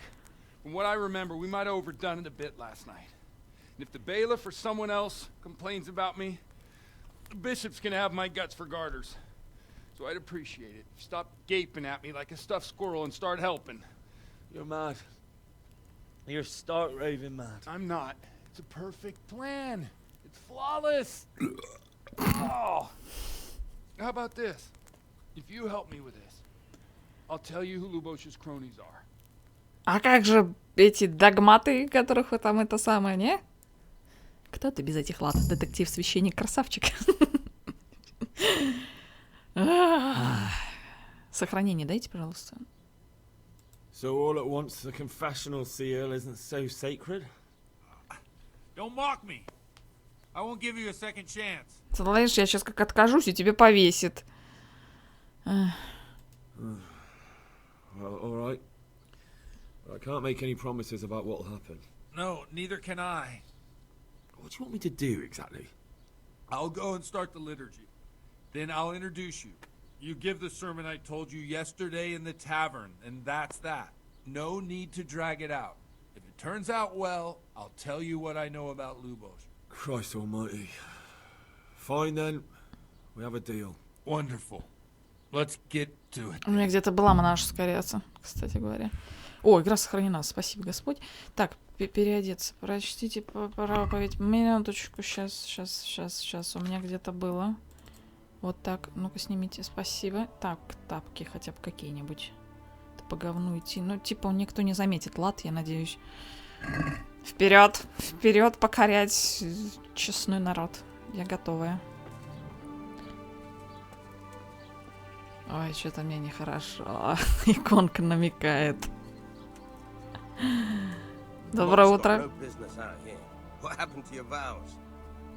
from what I remember, we might have overdone it a bit last night. And if the bailiff or someone else complains about me, the bishop's gonna have my guts for garters. So I'd appreciate it. Stop gaping at me like a stuffed squirrel and start helping. You're mad. You're stark raving mad. I'm not. It's a perfect plan. It's flawless. Oh. How about this? If you help me with this, I'll tell you who Lubosh's cronies are. А как же эти догматы, которых вы там это самое, не? Кто ты без этих лат? Детектив, священник, красавчик. Сохранение дайте, пожалуйста. So all at once the confessional seal isn't so sacred? Don't mock me. I won't give you a second chance. Знаешь, я сейчас как откажусь, и тебе повесит. Well, all right. I can't make any promises about what'll happen. No, neither can I. What do you want me to do exactly? I'll go and start the liturgy. Then I'll introduce you. You give the sermon I told you yesterday in the tavern, and that's that. No need to drag it out. If it turns out well, I'll tell you what I know about Lubosh. Christ almighty. Fine then. We have a deal. Wonderful. Let's get to it. У меня где-то была монашеская ряса, кстати говоря. О, игра сохранена, спасибо, Господь. Так, переодеться. Прочтите проповедь. Минуточку, сейчас. У меня где-то было. Вот так. Ну-ка, снимите, спасибо. Так, тапки хотя бы какие-нибудь. Это по говну идти. Ну, типа, никто не заметит лад, я надеюсь. Вперед! Вперед покорять честной народ. Я готовая. Ой, что-то мне нехорошо. Иконка намекает. Доброе утро.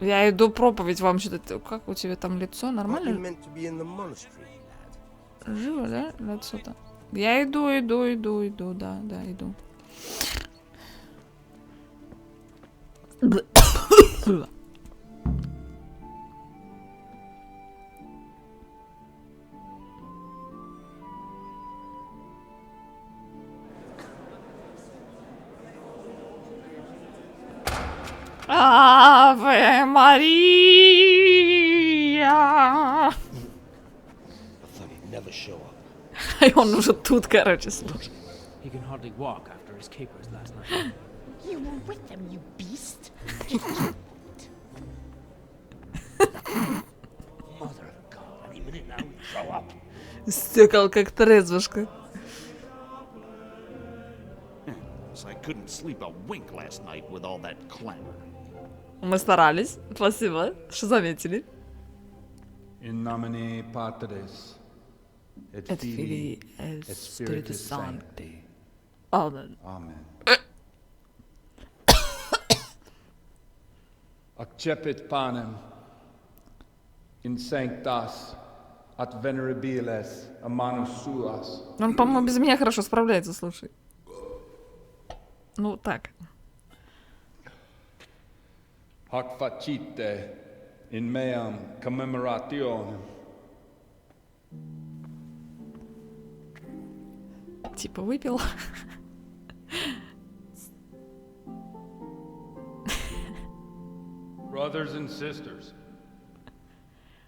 Я иду проповедь вам читать. Как у тебя там лицо? Нормально? Живо, да? Лицо-то. Я иду, да, иду. Аве Мария! И он уже тут, короче, слушай. You were with them, you beast. Mother of God, any minute now, show up. Стекал как трезвушка. I couldn't sleep a wink last night with all that clamor. Мы старались. Спасибо, что заметили. In nomine Patris et Filii et Spiritus Sancti. Amen. Amen. Accepit panem in sanctas at venerabiles a manus suas. Он, по-моему, без меня хорошо справляется, слушай. Ну, так. Hac facite in meam commemorationem. Типа выпил. Brothers and sisters,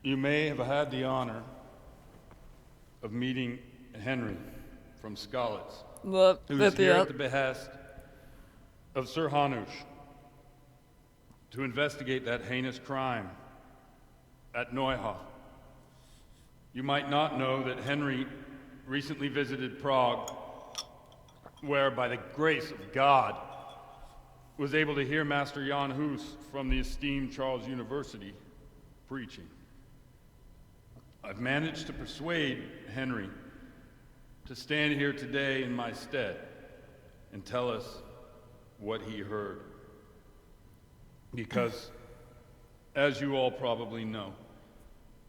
you may have had the honor of meeting Henry from Skalitz, Да, who is это here я. at the behest of Sir Hanush to investigate that heinous crime at Neuhof. You might not know that Henry recently visited Prague, where, by the grace of God, was able to hear Master Jan Hus from the esteemed Charles University preaching. I've managed to persuade Henry to stand here today in my stead and tell us what he heard. Because, as you all probably know,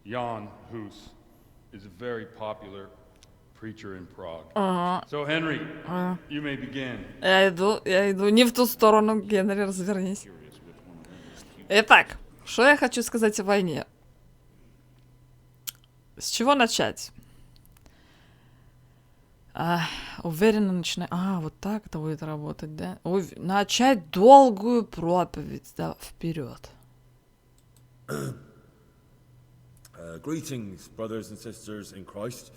Jan Hus is a very popular preacher in Prague. So, Henry, you may begin. Я иду не в ту сторону, Генри, развернись. Итак, что я хочу сказать о войне? С чего начать? Уверенно начинать. Вот так это будет работать, да? Начать долгую проповедь, да, вперед. Greetings, brothers and sisters in Christ.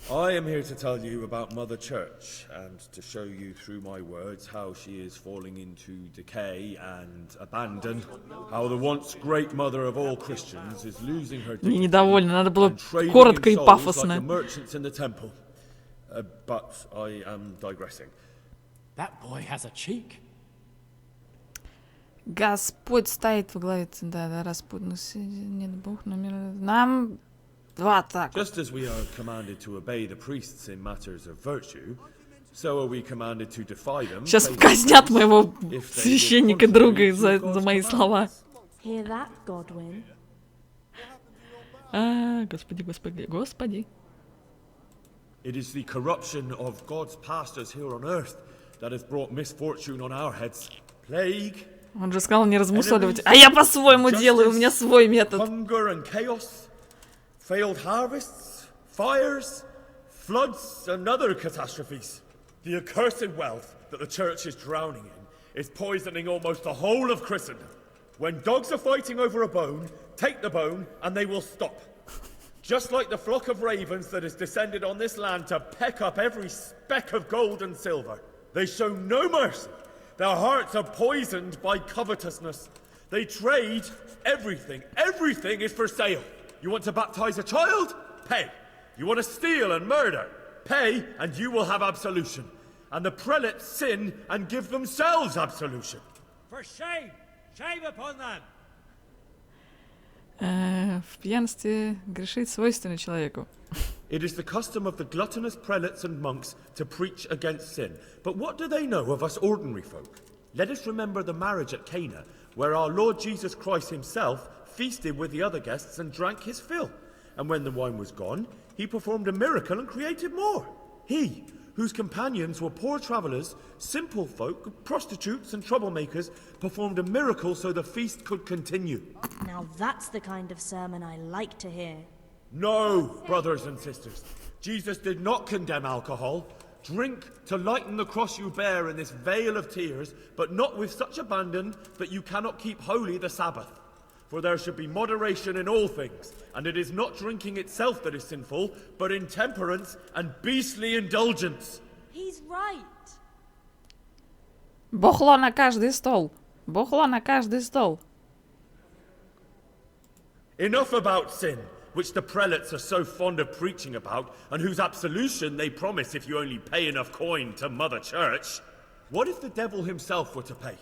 I am here to tell you about Mother Church and to show you through my words how she is falling into decay and abandon, how the once great mother of all Christians is losing her dignity Недовольно, надо было and trading коротко in и souls пафосно. like the merchants in the temple. But I am digressing. That boy has a cheek. Господь стоит во главе, да, распутных, нет Бог, нам вот так. Just as we are commanded to obey the priests in matters of virtue, so are we commanded to defy them. Сейчас казнят моего священника друга за мои слова. Hear that, Godwin? Господи. It is the corruption of God's pastors here on earth that has brought misfortune on our heads. Plague. Он же сказал не размусоливать. А я по-своему делаю, у меня свой метод. Hunger and chaos, failed harvests, fires, floods and other catastrophes. The accursed wealth that the church is drowning in is poisoning almost the whole of Christendom. When dogs are fighting over a bone, take the bone and they will stop. Just like the flock of ravens that has descended on this land to peck up every speck of gold and silver. They show no mercy. Their hearts are poisoned by covetousness. They trade everything. Everything is for sale. You want to baptize a child? Pay. You want to steal and murder? Pay, and you will have absolution. And the prelates sin and give themselves absolution. For shame! Shame upon them! В пьянстве грешить свойственно человеку. It is the custom of the gluttonous prelates and monks to preach against sin. But what do they know of us ordinary folk? Let us remember the marriage at Cana, where our Lord Jesus Christ himself feasted with the other guests and drank his fill. And when the wine was gone, he performed a miracle and created more. He, whose companions were poor travellers, simple folk, prostitutes and troublemakers, performed a miracle so the feast could continue. Now that's the kind of sermon I like to hear. No, brothers and sisters. Jesus did not condemn alcohol. Drink to lighten the cross you bear in this vale of tears, but not with such abandon that you cannot keep holy the Sabbath. For there should be moderation in all things, and it is not drinking itself that is sinful, but intemperance and beastly indulgence. He's right. Бухло на каждый стол. Бухло на каждый стол. Enough about sin, which the prelates are so fond of preaching about, and whose absolution they promise if you only pay enough coin to Mother Church. What if the devil himself were to pay?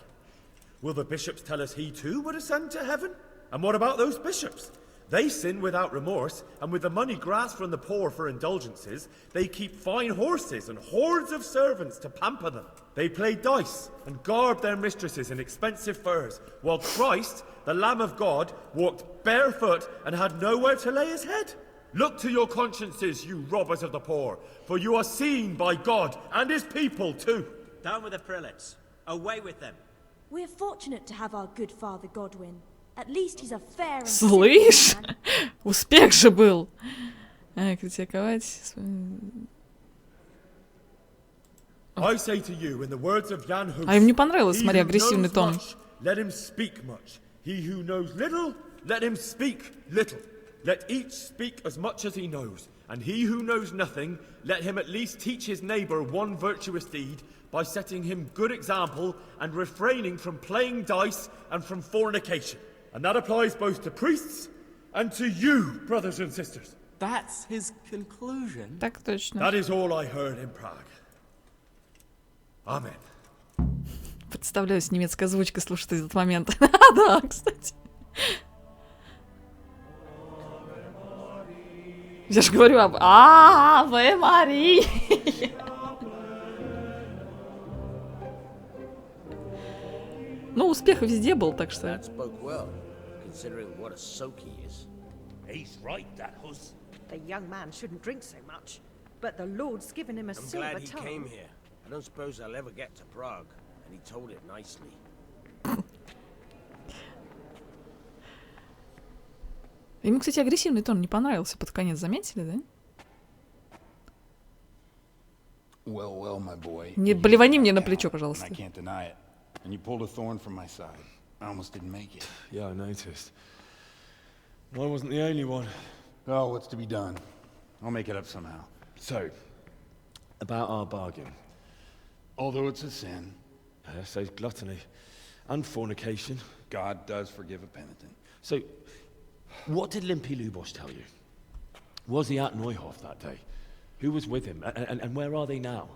Will the bishops tell us he too would ascend to heaven? And what about those bishops? They sin without remorse, and with the money grasped from the poor for indulgences, they keep fine horses and hordes of servants to pamper them. They play dice and garb their mistresses in expensive furs, while Christ, the Lamb of God, walked barefoot and had nowhere to lay his head. Look to your consciences, you robbers of the poor, for you are seen by God and his people too. Down with the prelates. Away with them. We're fortunate to have our good father Godwin. At least he's a fair and Слышь? Успех же был. Критиковать. I say to you, in the words of Jan Hus, А им не понравилось, he смотри, who агрессивный knows тон. much, let him speak much. He who knows little, let him speak little. Let each speak as much as he knows. And he who knows nothing, let him at least teach his neighbour one virtuous deed by setting him good example and refraining from playing dice and from fornication. And that applies both to priests and to you, brothers and sisters. That's his conclusion. Так точно. That is all I heard in Prague. Amen. Представляю, с немецкой озвучкой слушать этот момент. Да, кстати. Я же говорю об Аве Мария. Ну, успех везде был, так что... Considering what a soak he is. He's right, that Hus. The young man shouldn't drink so much, but the Lord's given him a I'm silver glad he tongue. came here. I don't suppose I'll ever get to Prague, and he told it nicely. Ему, кстати, агрессивный тон не понравился под конец, заметили, да? Well, my boy. Не блевани мне на плечо, пожалуйста. I can't deny it. And you pulled a thorn from my side. I almost didn't make it. Yeah, I noticed. I wasn't the only one. Oh, what's to be done? I'll make it up somehow. So, about our bargain. Although it's a sin. So gluttony and fornication. God does forgive a penitent. So, what did Limpy Lubos tell you? Was he at Neuhof that day? Who was with him? And where are they now?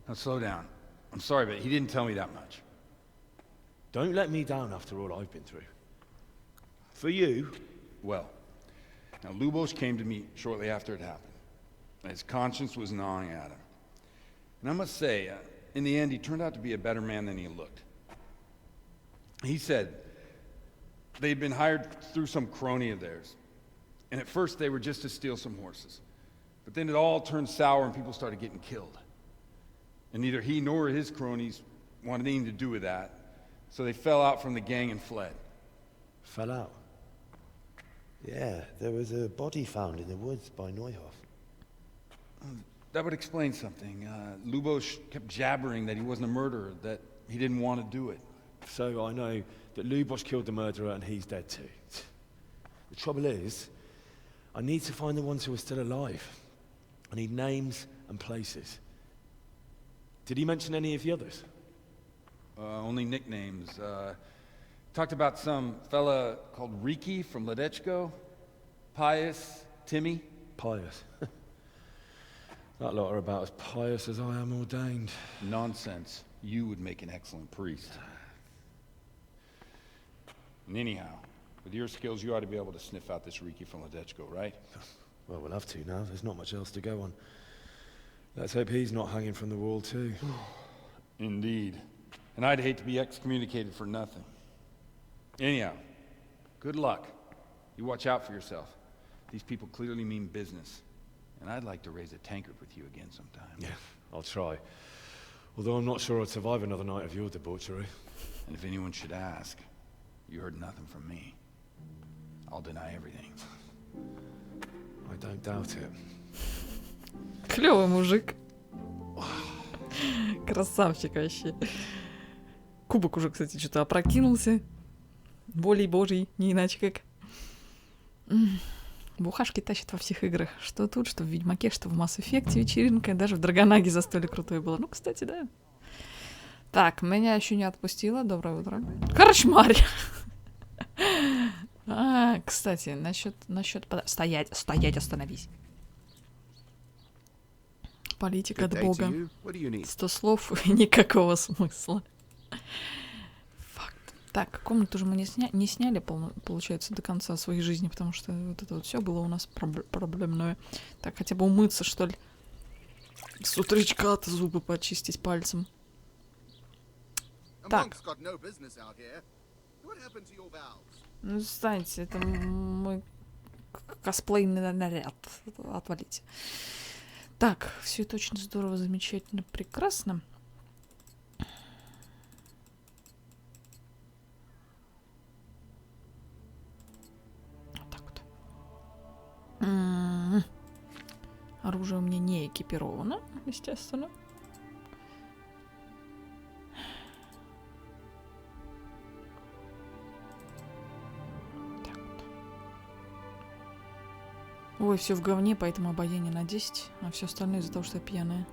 Now slow down. I'm sorry, but he didn't tell me that much. Don't let me down after all I've been through. For you... Well, now Lubos came to me shortly after it happened. His conscience was gnawing at him. And I must say, in the end, he turned out to be a better man than he looked. He said they'd been hired through some crony of theirs. And at first they were just to steal some horses. But then it all turned sour and people started getting killed. And neither he nor his cronies wanted anything to do with that. So they fell out from the gang and fled. Fell out? Yeah, there was a body found in the woods by Neuhof. That would explain something. Lubos kept jabbering that he wasn't a murderer, that he didn't want to do it. So I know that Lubos killed the murderer and he's dead too. The trouble is, I need to find the ones who are still alive. I need names and places. Did he mention any of the others? Only nicknames. Talked about some fella called Riki from Ledechko, Pius, Timmy. Pius. That lot are about as pious as I am ordained. Nonsense. You would make an excellent priest. And anyhow, with your skills, you ought to be able to sniff out this Riki from Ledechko, right? Well, we'll have to now. There's not much else to go on. Let's hope he's not hanging from the wall too. Indeed. And I'd hate to be excommunicated for nothing. Anyhow, good luck. You watch out for yourself. These people clearly mean business. And I'd like to raise a tankard with you again sometime. Yeah, I'll try. Although I'm not sure I'd survive another night of your debauchery. And if anyone should ask, you heard nothing from me. I'll deny everything. I don't doubt it. Клёвый мужик. Красавчик вообще. Кубок уже, кстати, что-то опрокинулся. Волей божьей, не иначе как. Бухашки тащат во всех играх. Что тут, что в Ведьмаке, что в Mass Effect вечеринка. Даже в Драгонаге застолье крутое было. Ну, кстати, да. Так, меня еще не отпустило. Доброе утро. Корочмарь. Кстати, насчет... Стоять, остановись. Политика от Бога. 100 слов и никакого смысла. Факт. Так, комнату же мы не сняли, получается, до конца своей жизни, потому что вот это вот все было у нас проблемное. Так, хотя бы умыться, что ли. С утречка-то зубы почистить пальцем. Так. Ну, встаньте, это мой косплейный наряд. Отвалите. Так, все это очень здорово, замечательно, прекрасно. Вот так вот. Оружие у меня не экипировано, естественно. Ой, все в говне, поэтому обаяние на 10, а все остальное из-за того, что я пьяная.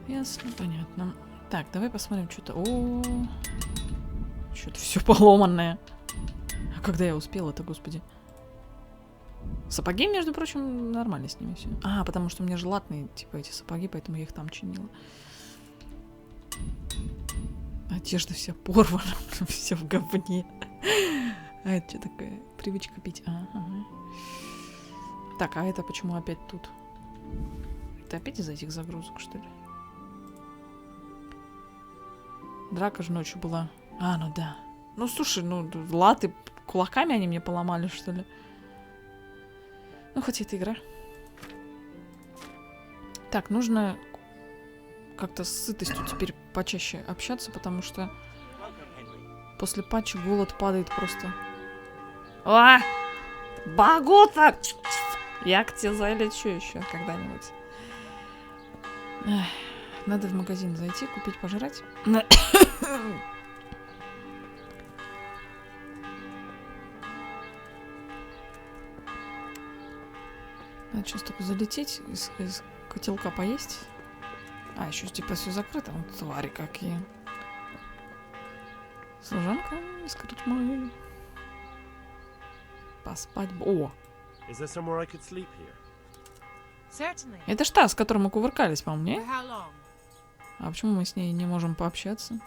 Ясно, понятно. Так, давай посмотрим что-то. О, что-то все поломанное. А когда я успела-то, господи? Сапоги, между прочим, нормально с ними все. А, потому что у меня же латные, типа, эти сапоги, поэтому я их там чинила. Одежда вся порвана, все в говне. А это что такое? Привычка пить. Ага. Так, а это почему опять тут? Это опять из-за этих загрузок, что ли? Драка же ночью была. А, ну да. Ну, слушай, ну, латы кулаками они мне поломали, что ли? Ну, хоть это игра. Так, нужно как-то с сытостью теперь почаще общаться, потому что после патча голод падает просто. А! Багута! Я к тебе залечу еще когда-нибудь. Эх, надо в магазин зайти, купить пожрать. Надо сейчас только залететь, из котелка поесть. А, еще типа все закрыто. Вот твари какие. Служанка из корочмаря. Поспать. О! Это ж та, с которой мы кувыркались, по-моему, не? А почему мы с ней не можем пообщаться?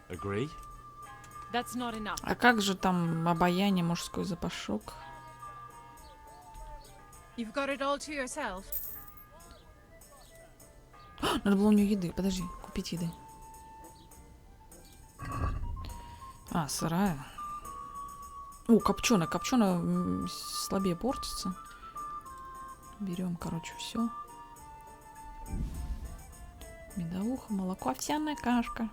Agree? А как же там обаяние, мужской запашок? Надо было у нее еды. Подожди, купить еды. А, сырая. О, копченая. Копченая слабее портится. Берем, короче, все. Медовуха, молоко, овсяная кашка.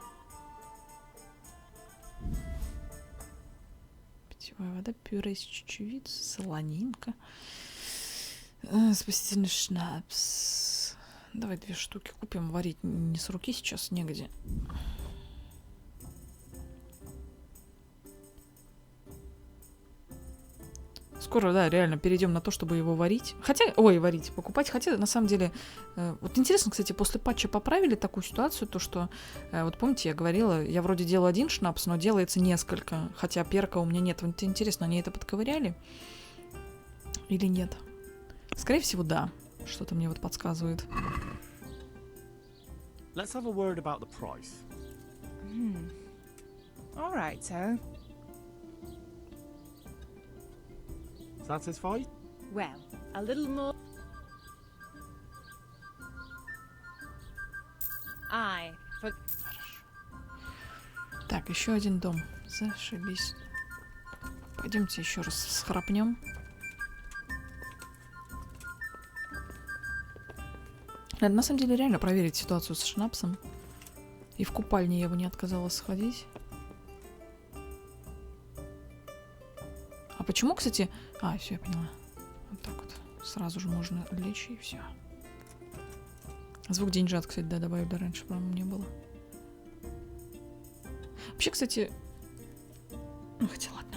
Питьевая вода, пюре из чечевицы, солонинка. Спасительный шнапс. Давай 2 штуки купим. Варить не с руки сейчас негде. Скоро, да, реально перейдем на то, чтобы его варить. Хотя, ой, варить, покупать. Хотя, на самом деле, вот интересно, кстати, после патча поправили такую ситуацию, то, что, вот помните, я говорила, я вроде делаю 1 шнапс, но делается несколько. Хотя перка у меня нет. Вот интересно, они это подковыряли? Или нет? Скорее всего, да. Что-то мне вот подсказывает. Let's have a word about the price. All right, so. Satisfied? Well, a little more. Так, еще один дом. Зашибись. Пойдемте еще раз схрапнем. Надо на самом деле реально проверить ситуацию с шнапсом. И в купальне я бы не отказалась сходить. А почему, кстати... А, все, я поняла. Вот так вот. Сразу же можно лечь и все. Звук деньжат, кстати, да, добавить, да, раньше, по-моему, не было. Вообще, кстати... Ну, хотя ладно.